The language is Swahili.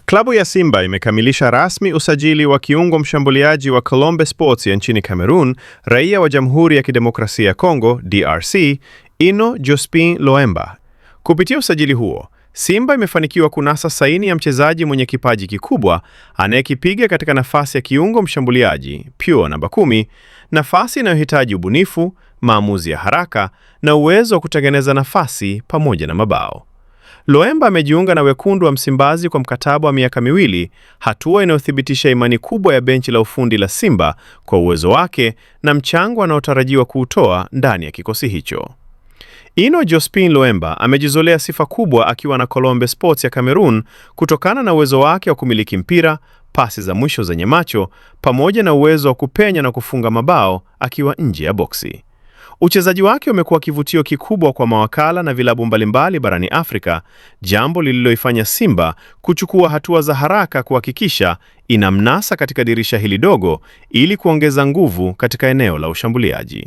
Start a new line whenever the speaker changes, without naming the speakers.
Klabu ya Simba imekamilisha rasmi usajili wa kiungo mshambuliaji wa Colombe Sports ya nchini Cameroon, raia wa Jamhuri ya Kidemokrasia ya Kongo DRC, Ino Jospin Loemba. Kupitia usajili huo, Simba imefanikiwa kunasa saini ya mchezaji mwenye kipaji kikubwa anayekipiga katika nafasi ya kiungo mshambuliaji pure namba 10, nafasi inayohitaji ubunifu, maamuzi ya haraka na uwezo wa kutengeneza nafasi pamoja na mabao. Loemba amejiunga na wekundu wa Msimbazi kwa mkataba wa miaka 2, hatua inayothibitisha imani kubwa ya benchi la ufundi la Simba kwa uwezo wake na mchango anaotarajiwa kuutoa ndani ya kikosi hicho. Ino Jospin Loemba amejizolea sifa kubwa akiwa na Colombe Sports ya Cameroon kutokana na uwezo wake wa kumiliki mpira, pasi za mwisho zenye macho, pamoja na uwezo wa kupenya na kufunga mabao akiwa nje ya boksi. Uchezaji wake umekuwa kivutio kikubwa kwa mawakala na vilabu mbalimbali barani Afrika, jambo lililoifanya Simba kuchukua hatua za haraka kuhakikisha inamnasa katika dirisha hili dogo ili kuongeza nguvu katika eneo la ushambuliaji.